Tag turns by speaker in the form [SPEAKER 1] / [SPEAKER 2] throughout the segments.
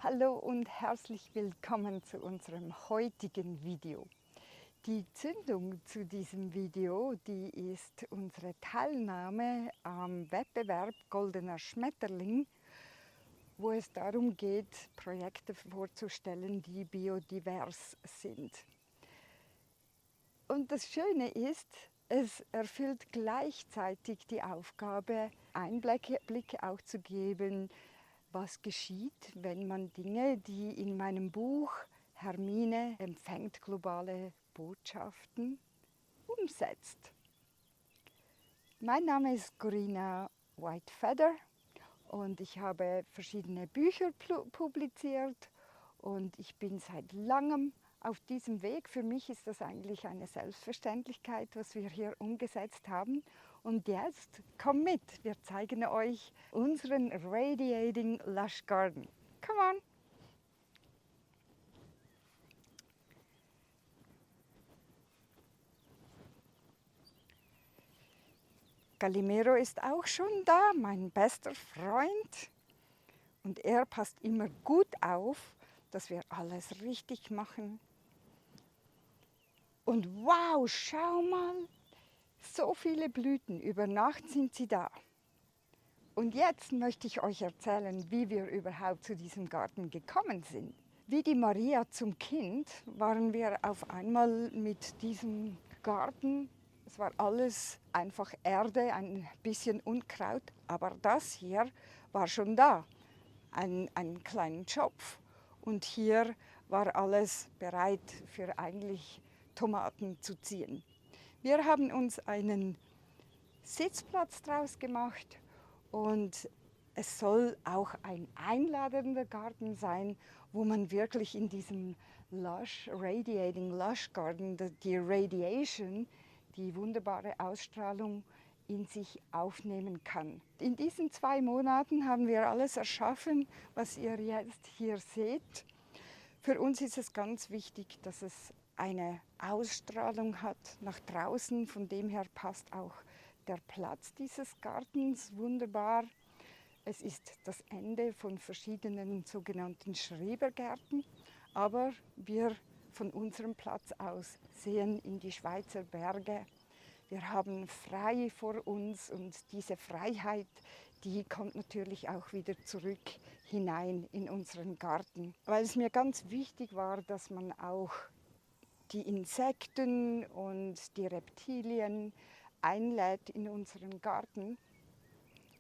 [SPEAKER 1] Hallo und herzlich willkommen zu unserem heutigen Video. Die Zündung zu diesem Video, die ist unsere Teilnahme am Wettbewerb Goldener Schmetterling, wo es darum geht, Projekte vorzustellen, die biodivers sind. Und das Schöne ist, es erfüllt gleichzeitig die Aufgabe, Einblicke auch zu geben, was geschieht, wenn man Dinge, die in meinem Buch Hermine empfängt globale Botschaften, umsetzt. Mein Name ist Corinna Whitefeather und ich habe verschiedene Bücher publiziert und ich bin seit langem auf diesem Weg. Für mich ist das eigentlich eine Selbstverständlichkeit, was wir hier umgesetzt haben. Und jetzt komm mit, wir zeigen euch unseren Radiating Lush Garden. Come on! Calimero ist auch schon da, mein bester Freund. Und er passt immer gut auf, dass wir alles richtig machen. Und wow, schau mal, so viele Blüten, über Nacht sind sie da. Und jetzt möchte ich euch erzählen, wie wir überhaupt zu diesem Garten gekommen sind. Wie die Maria zum Kind waren wir auf einmal mit diesem Garten. Es war alles einfach Erde, ein bisschen Unkraut, aber das hier war schon da, ein kleiner Schopf. Und hier war alles bereit für eigentlich Tomaten zu ziehen. Wir haben uns einen Sitzplatz draus gemacht und es soll auch ein einladender Garten sein, wo man wirklich in diesem Radiating Lush Garden, die Radiation, die wunderbare Ausstrahlung in sich aufnehmen kann. In diesen 2 Monaten haben wir alles erschaffen, was ihr jetzt hier seht. Für uns ist es ganz wichtig, dass es eine Ausstrahlung hat nach draußen. Von dem her passt auch der Platz dieses Gartens wunderbar. Es ist das Ende von verschiedenen sogenannten Schrebergärten, aber wir von unserem Platz aus sehen in die Schweizer Berge. Wir haben frei vor uns und diese Freiheit, die kommt natürlich auch wieder zurück hinein in unseren Garten. Weil es mir ganz wichtig war, dass man auch die Insekten und die Reptilien einlädt in unseren Garten,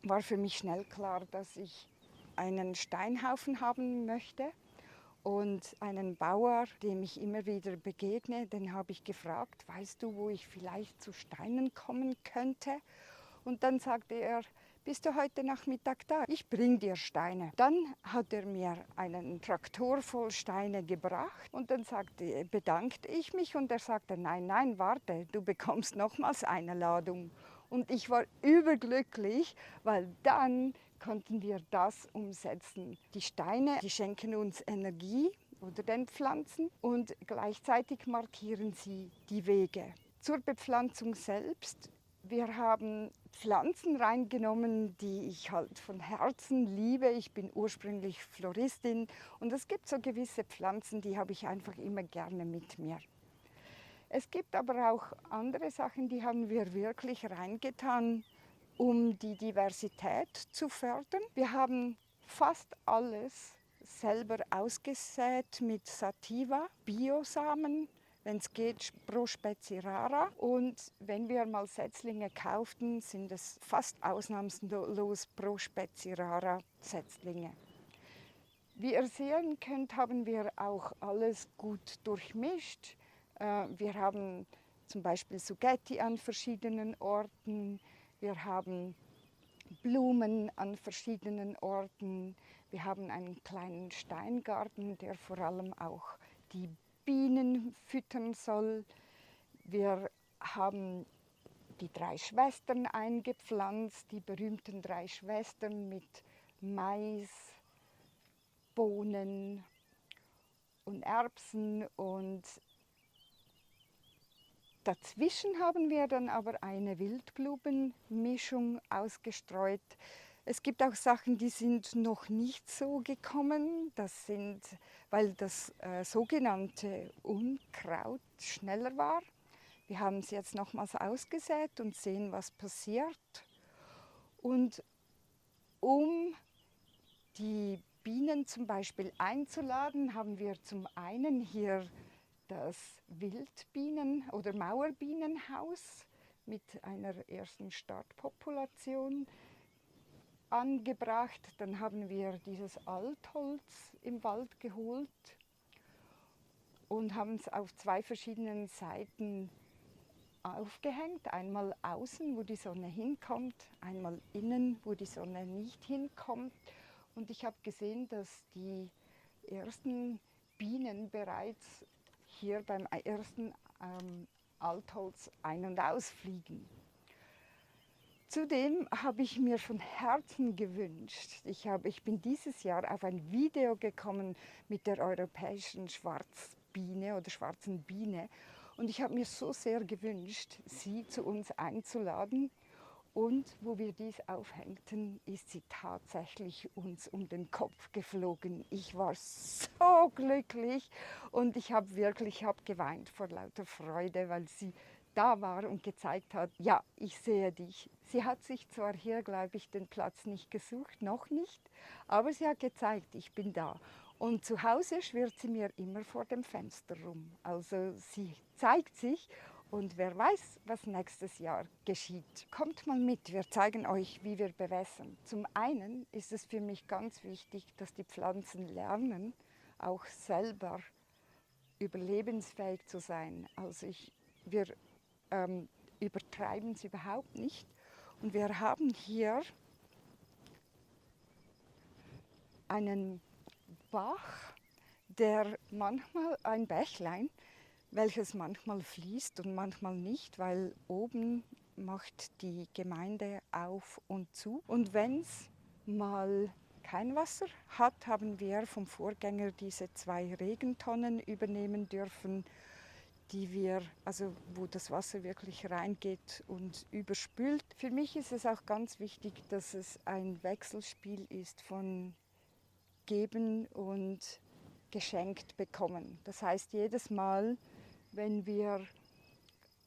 [SPEAKER 1] war für mich schnell klar, dass ich einen Steinhaufen haben möchte. Und einen Bauer, dem ich immer wieder begegne, den habe ich gefragt, weißt du, wo ich vielleicht zu Steinen kommen könnte? Und dann sagte er, bist du heute Nachmittag da? Ich bring dir Steine. Dann hat er mir einen Traktor voll Steine gebracht und dann bedankte ich mich und er sagte, nein, nein, warte, du bekommst nochmals eine Ladung. Und ich war überglücklich, weil dann konnten wir das umsetzen. Die Steine, die schenken uns Energie oder den Pflanzen und gleichzeitig markieren sie die Wege. Zur Bepflanzung selbst. Wir haben Pflanzen reingenommen, die ich halt von Herzen liebe. Ich bin ursprünglich Floristin und es gibt so gewisse Pflanzen, die habe ich einfach immer gerne mit mir. Es gibt aber auch andere Sachen, die haben wir wirklich reingetan, um die Diversität zu fördern. Wir haben fast alles selber ausgesät mit Sativa, Biosamen, wenn es geht, pro Specie rara. Und wenn wir mal Setzlinge kauften, sind es fast ausnahmslos pro Specie rara Setzlinge. Wie ihr sehen könnt, haben wir auch alles gut durchmischt. Wir haben zum Beispiel Suggetti an verschiedenen Orten. Wir haben Blumen an verschiedenen Orten. Wir haben einen kleinen Steingarten, der vor allem auch die Bienen füttern soll. Wir haben die 3 Schwestern eingepflanzt, die berühmten 3 Schwestern mit Mais, Bohnen und Erbsen und dazwischen haben wir dann aber eine Wildblumenmischung ausgestreut. Es gibt auch Sachen, die sind noch nicht so gekommen. Das sind, weil das sogenannte Unkraut schneller war. Wir haben es jetzt nochmals ausgesät und sehen, was passiert. Und um die Bienen zum Beispiel einzuladen, haben wir zum einen hier das Wildbienen- oder Mauerbienenhaus mit einer ersten Startpopulation angebracht. Dann haben wir dieses Altholz im Wald geholt und haben es auf zwei verschiedenen Seiten aufgehängt. Einmal außen, wo die Sonne hinkommt, einmal innen, wo die Sonne nicht hinkommt. Und ich habe gesehen, dass die ersten Bienen bereits hier beim ersten Altholz ein- und ausfliegen. Zudem habe ich mir von Herzen gewünscht, ich bin dieses Jahr auf ein Video gekommen mit der europäischen Schwarzbiene oder schwarzen Biene und ich habe mir so sehr gewünscht, sie zu uns einzuladen. Und wo wir dies aufhängten, ist sie tatsächlich uns um den Kopf geflogen. Ich war so glücklich und ich habe geweint vor lauter Freude, weil sie da war und gezeigt hat, ja, ich sehe dich. Sie hat sich zwar hier, glaube ich, den Platz nicht gesucht, noch nicht, aber sie hat gezeigt, ich bin da. Und zu Hause schwirrt sie mir immer vor dem Fenster rum. Also sie zeigt sich und wer weiß, was nächstes Jahr geschieht. Kommt mal mit, wir zeigen euch, wie wir bewässern. Zum einen ist es für mich ganz wichtig, dass die Pflanzen lernen, auch selber überlebensfähig zu sein. Also wir übertreiben es überhaupt nicht. Und wir haben hier einen Bach, der manchmal, ein Bächlein, welches manchmal fließt und manchmal nicht, weil oben macht die Gemeinde auf und zu. Und wenn es mal kein Wasser hat, haben wir vom Vorgänger diese 2 Regentonnen übernehmen dürfen, also wo das Wasser wirklich reingeht und überspült. Für mich ist es auch ganz wichtig, dass es ein Wechselspiel ist von Geben und geschenkt bekommen. Das heißt, jedes Mal, wenn wir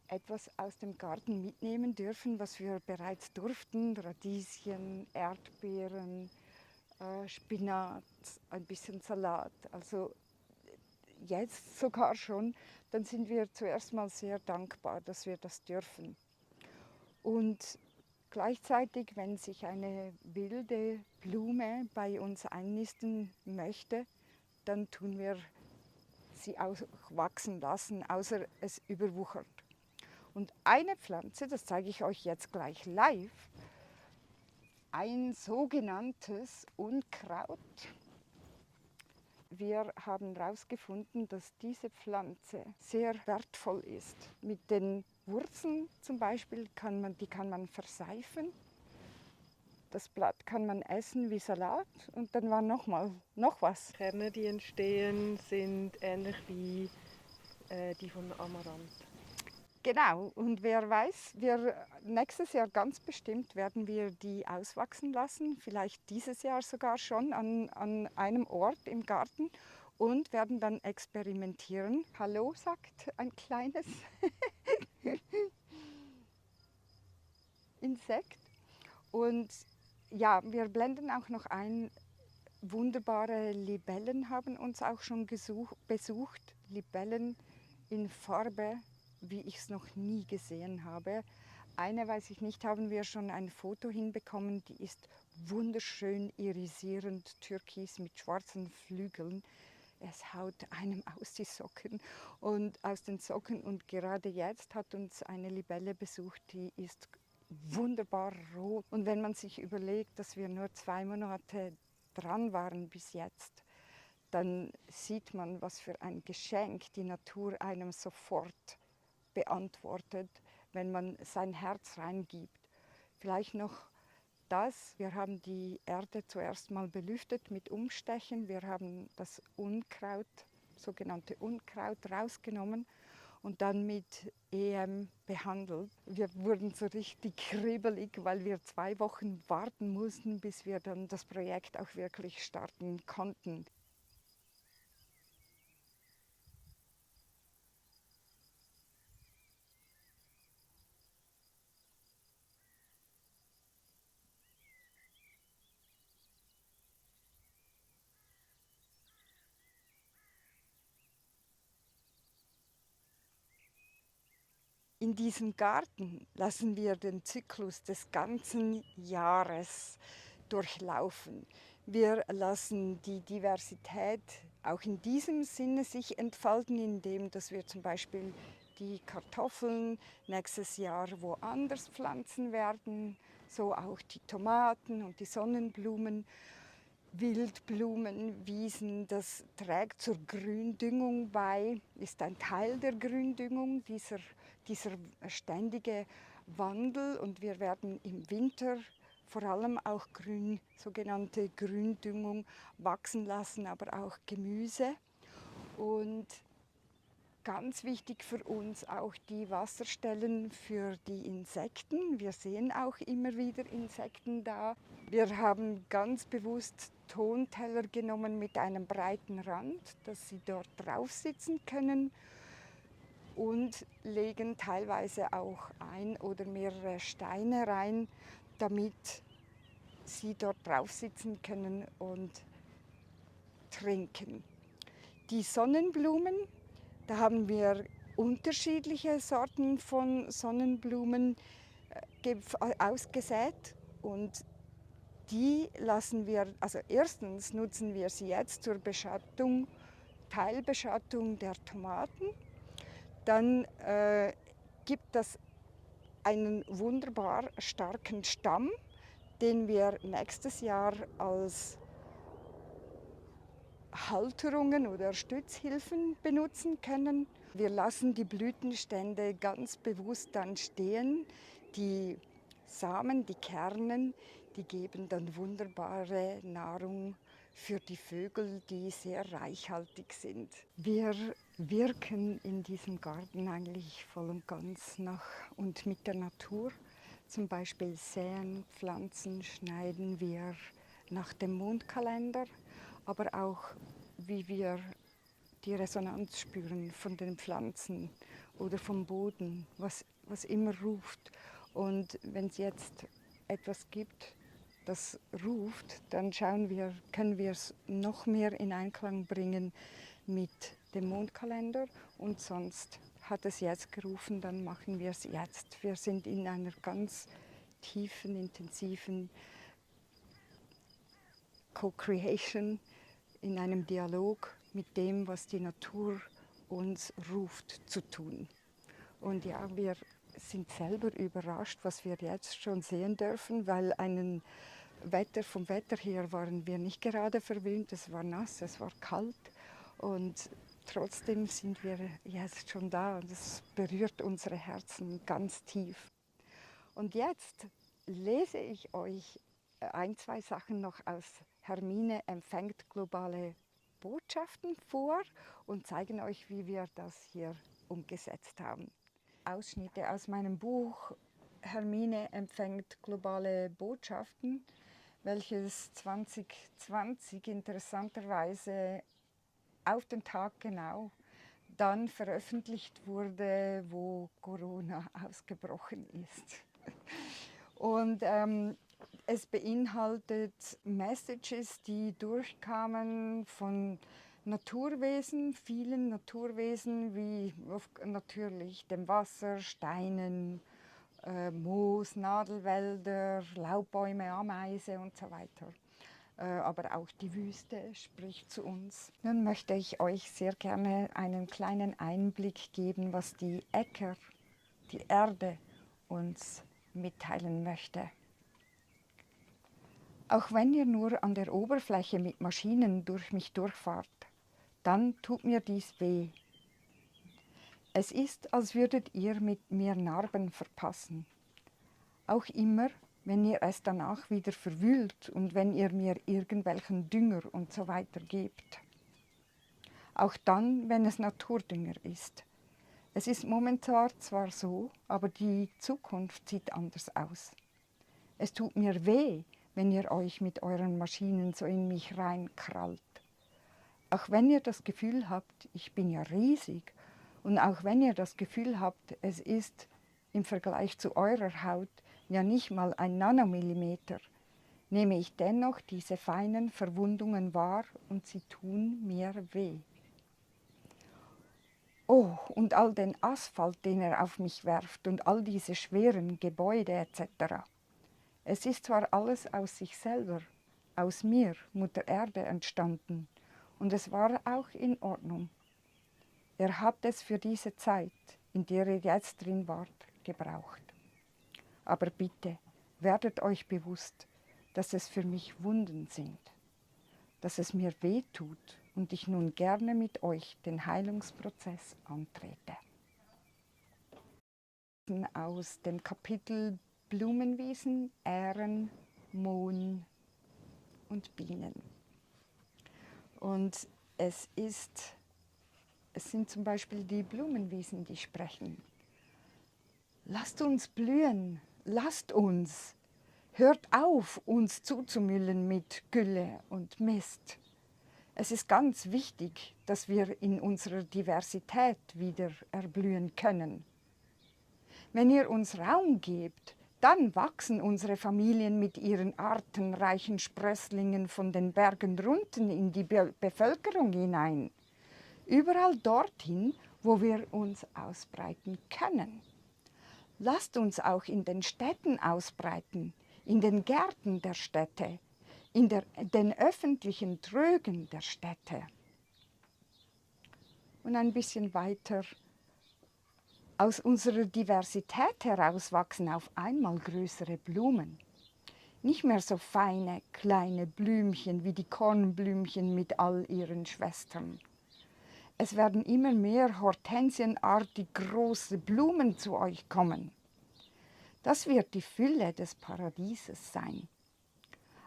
[SPEAKER 1] etwas aus dem Garten mitnehmen dürfen, was wir bereits durften, Radieschen, Erdbeeren, Spinat, ein bisschen Salat, also jetzt sogar schon, dann sind wir zuerst mal sehr dankbar, dass wir das dürfen. Und gleichzeitig, wenn sich eine wilde Blume bei uns einnisten möchte, dann tun wir sie auch wachsen lassen, außer es überwuchert. Und eine Pflanze, das zeige ich euch jetzt gleich live, ein sogenanntes Unkraut. Wir haben herausgefunden, dass diese Pflanze sehr wertvoll ist. Mit den Wurzeln zum Beispiel die kann man verseifen. Das Blatt kann man essen wie Salat und dann war noch was.
[SPEAKER 2] Kerne, die entstehen, sind ähnlich wie die von Amaranth.
[SPEAKER 1] Genau, und wer weiß, nächstes Jahr ganz bestimmt werden wir die auswachsen lassen, vielleicht dieses Jahr sogar schon an einem Ort im Garten und werden dann experimentieren. Hallo, sagt ein kleines Insekt. Und ja, wir blenden auch noch ein, wunderbare Libellen haben uns auch schon besucht. Libellen in Farbe, wie ich es noch nie gesehen habe. Eine, weiß ich nicht, haben wir schon ein Foto hinbekommen, die ist wunderschön irisierend türkis mit schwarzen Flügeln. Es haut einem aus die Socken und aus den Socken. Und gerade jetzt hat uns eine Libelle besucht, die ist wunderbar rot. Und wenn man sich überlegt, dass wir nur 2 Monate dran waren bis jetzt, dann sieht man, was für ein Geschenk die Natur einem sofort beantwortet, wenn man sein Herz reingibt. Vielleicht noch das, wir haben die Erde zuerst mal belüftet mit Umstechen, wir haben das Unkraut, sogenannte Unkraut, rausgenommen und dann mit EM behandelt. Wir wurden so richtig kribbelig, weil wir 2 Wochen warten mussten, bis wir dann das Projekt auch wirklich starten konnten. In diesem Garten lassen wir den Zyklus des ganzen Jahres durchlaufen. Wir lassen die Diversität auch in diesem Sinne sich entfalten, indem dass wir zum Beispiel die Kartoffeln nächstes Jahr woanders pflanzen werden, so auch die Tomaten und die Sonnenblumen. Wildblumenwiesen, das trägt zur Gründüngung bei, ist ein Teil der Gründüngung, dieser ständige Wandel. Und wir werden im Winter vor allem auch sogenannte Gründüngung wachsen lassen, aber auch Gemüse. Und ganz wichtig für uns auch die Wasserstellen für die Insekten. Wir sehen auch immer wieder Insekten da. Wir haben ganz bewusst Tonteller genommen mit einem breiten Rand, dass sie dort drauf sitzen können, und legen teilweise auch ein oder mehrere Steine rein, damit sie dort drauf sitzen können und trinken. Die Sonnenblumen, da haben wir unterschiedliche Sorten von Sonnenblumen ausgesät, und die lassen wir, also erstens nutzen wir sie jetzt zur Beschattung, Teilbeschattung der Tomaten. Dann gibt es einen wunderbar starken Stamm, den wir nächstes Jahr als Halterungen oder Stützhilfen benutzen können. Wir lassen die Blütenstände ganz bewusst dann stehen. Die Samen, die Kernen, die geben dann wunderbare Nahrung für die Vögel, die sehr reichhaltig sind. Wir wirken in diesem Garten eigentlich voll und ganz nach und mit der Natur. Zum Beispiel säen, pflanzen, schneiden wir nach dem Mondkalender, aber auch wie wir die Resonanz spüren von den Pflanzen oder vom Boden, was immer ruft. Und wenn es jetzt etwas gibt, das ruft, dann können wir es noch mehr in Einklang bringen mit dem Mondkalender, und sonst hat es jetzt gerufen, dann machen wir es jetzt. Wir sind in einer ganz tiefen, intensiven Co-Creation, in einem Dialog mit dem, was die Natur uns ruft zu tun. Und ja, wir sind selber überrascht, was wir jetzt schon sehen dürfen, weil vom Wetter her waren wir nicht gerade verwöhnt. Es war nass, es war kalt, und trotzdem sind wir jetzt schon da, und es berührt unsere Herzen ganz tief. Und jetzt lese ich euch ein, zwei Sachen noch aus Hermine empfängt globale Botschaften vor und zeigen euch, wie wir das hier umgesetzt haben. Ausschnitte aus meinem Buch Hermine empfängt globale Botschaften, welches 2020 interessanterweise auf den Tag genau dann veröffentlicht wurde, wo Corona ausgebrochen ist. Und es beinhaltet Messages, die durchkamen von Naturwesen, vielen Naturwesen, wie natürlich dem Wasser, Steinen, Moos, Nadelwälder, Laubbäume, Ameise und so weiter. Aber auch die Wüste spricht zu uns. Nun möchte ich euch sehr gerne einen kleinen Einblick geben, was die Äcker, die Erde uns mitteilen möchte. Auch wenn ihr nur an der Oberfläche mit Maschinen durch mich durchfahrt, dann tut mir dies weh. Es ist, als würdet ihr mit mir Narben verpassen. Auch immer, wenn ihr es danach wieder verwühlt und wenn ihr mir irgendwelchen Dünger und so weiter gebt. Auch dann, wenn es Naturdünger ist. Es ist momentan zwar so, aber die Zukunft sieht anders aus. Es tut mir weh, wenn ihr euch mit euren Maschinen so in mich reinkrallt. Auch wenn ihr das Gefühl habt, ich bin ja riesig, und auch wenn ihr das Gefühl habt, es ist im Vergleich zu eurer Haut ja nicht mal ein Nanomillimeter, nehme ich dennoch diese feinen Verwundungen wahr und sie tun mir weh. Oh, und all den Asphalt, den er auf mich werft und all diese schweren Gebäude etc. Es ist zwar alles aus sich selber, aus mir, Mutter Erde, entstanden, und es war auch in Ordnung. Ihr habt es für diese Zeit, in der ihr jetzt drin wart, gebraucht. Aber bitte, werdet euch bewusst, dass es für mich Wunden sind, dass es mir weh tut und ich nun gerne mit euch den Heilungsprozess antrete. Aus dem Kapitel Blumenwesen, Ähren, Mohn und Bienen. Und es sind zum Beispiel die Blumenwiesen, die sprechen. Lasst uns blühen, lasst uns. Hört auf, uns zuzumüllen mit Gülle und Mist. Es ist ganz wichtig, dass wir in unserer Diversität wieder erblühen können. Wenn ihr uns Raum gebt, dann wachsen unsere Familien mit ihren artenreichen Sprösslingen von den Bergen runter in die Bevölkerung hinein. Überall dorthin, wo wir uns ausbreiten können. Lasst uns auch in den Städten ausbreiten, in den Gärten der Städte, in den öffentlichen Trögen der Städte. Und ein bisschen weiter. Aus unserer Diversität heraus wachsen auf einmal größere Blumen. Nicht mehr so feine, kleine Blümchen wie die Kornblümchen mit all ihren Schwestern. Es werden immer mehr hortensienartig große Blumen zu euch kommen. Das wird die Fülle des Paradieses sein.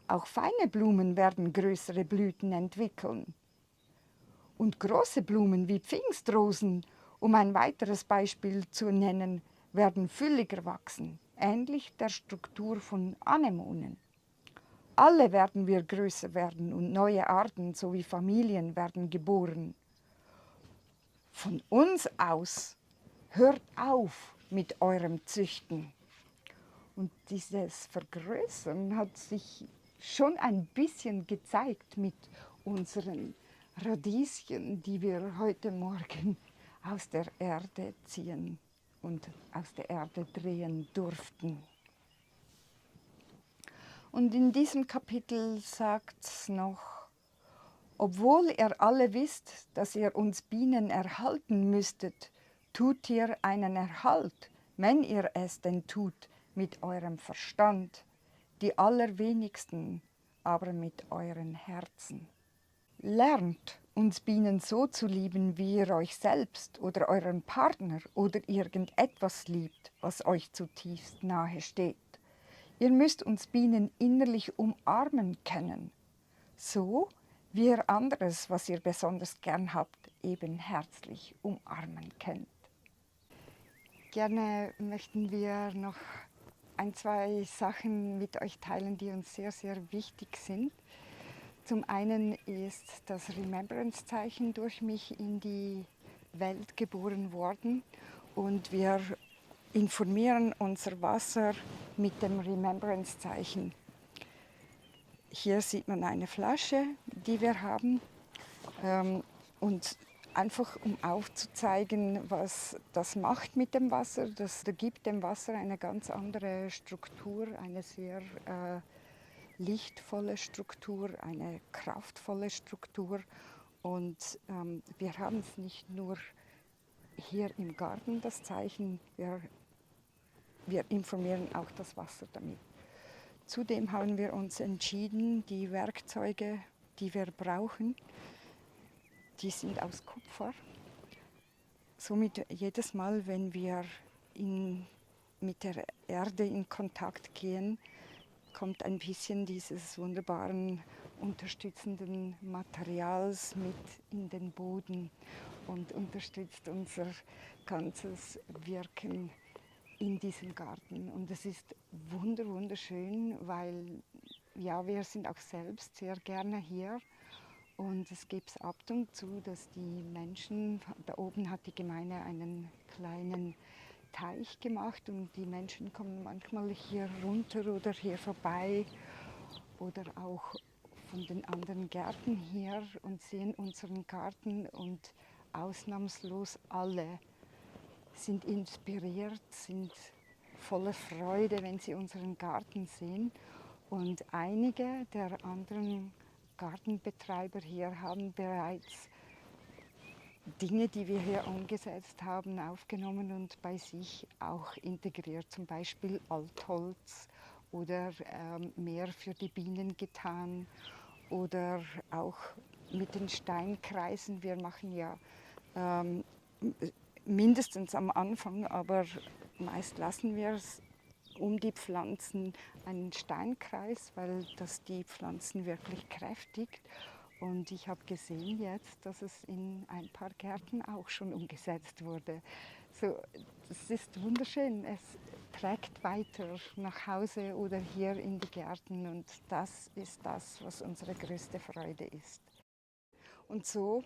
[SPEAKER 1] Auch feine Blumen werden größere Blüten entwickeln. Und große Blumen wie Pfingstrosen, um ein weiteres Beispiel zu nennen, werden fülliger wachsen, ähnlich der Struktur von Anemonen. Alle werden wir größer werden und neue Arten sowie Familien werden geboren. Von uns aus, hört auf mit eurem Züchten. Und dieses Vergrößern hat sich schon ein bisschen gezeigt mit unseren Radieschen, die wir heute Morgen aus der Erde ziehen und aus der Erde drehen durften. Und in diesem Kapitel sagt es noch, obwohl ihr alle wisst, dass ihr uns Bienen erhalten müsstet, tut ihr einen Erhalt, wenn ihr es denn tut, mit eurem Verstand, die allerwenigsten aber mit euren Herzen. Lernt, uns Bienen so zu lieben, wie ihr euch selbst oder euren Partner oder irgendetwas liebt, was euch zutiefst nahe steht. Ihr müsst uns Bienen innerlich umarmen können, so wie ihr anderes, was ihr besonders gern habt, eben herzlich umarmen könnt. Gerne möchten wir noch ein, zwei Sachen mit euch teilen, die uns sehr, sehr wichtig sind. Zum einen ist das Remembrance-Zeichen durch mich in die Welt geboren worden und wir informieren unser Wasser mit dem Remembrance-Zeichen. Hier sieht man eine Flasche, die wir haben, und einfach um aufzuzeigen, was das macht mit dem Wasser. Das gibt dem Wasser eine ganz andere Struktur, eine sehr lichtvolle Struktur, eine kraftvolle Struktur. Und wir haben es nicht nur hier im Garten, das Zeichen, wir informieren auch das Wasser damit. Zudem haben wir uns entschieden, die Werkzeuge, die wir brauchen, die sind aus Kupfer. Somit jedes Mal, wenn wir mit der Erde in Kontakt gehen, kommt ein bisschen dieses wunderbaren unterstützenden Materials mit in den Boden und unterstützt unser ganzes Wirken in diesem Garten. Und es ist wunderschön, weil ja, wir sind auch selbst sehr gerne hier. Und es gibt ab und zu, dass die Menschen, da oben hat die Gemeinde einen kleinen Teich gemacht und die Menschen kommen manchmal hier runter oder hier vorbei oder auch von den anderen Gärten hier und sehen unseren Garten und ausnahmslos alle sind inspiriert, sind voller Freude, wenn sie unseren Garten sehen. Und einige der anderen Gartenbetreiber hier haben bereits Dinge, die wir hier umgesetzt haben, aufgenommen und bei sich auch integriert. Zum Beispiel Altholz oder mehr für die Bienen getan oder auch mit den Steinkreisen. Wir machen ja mindestens am Anfang, aber meist lassen wir es um die Pflanzen einen Steinkreis, weil das die Pflanzen wirklich kräftigt. Und ich habe gesehen jetzt, dass es in ein paar Gärten auch schon umgesetzt wurde. So, das ist wunderschön. Es trägt weiter nach Hause oder hier in die Gärten und das ist das, was unsere größte Freude ist. Und so,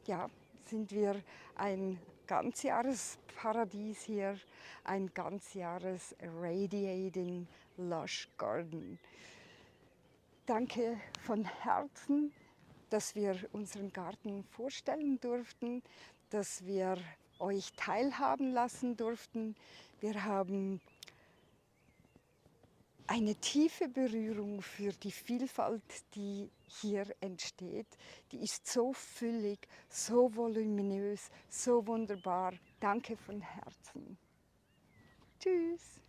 [SPEAKER 1] ja, sind wir ein Ganzjahresparadies hier, ein Ganzjahres Radiating Lush Garden. Danke von Herzen, dass wir unseren Garten vorstellen durften, dass wir euch teilhaben lassen durften. Wir haben eine tiefe Berührung für die Vielfalt, die hier entsteht. Die ist so füllig, so voluminös, so wunderbar. Danke von Herzen. Tschüss.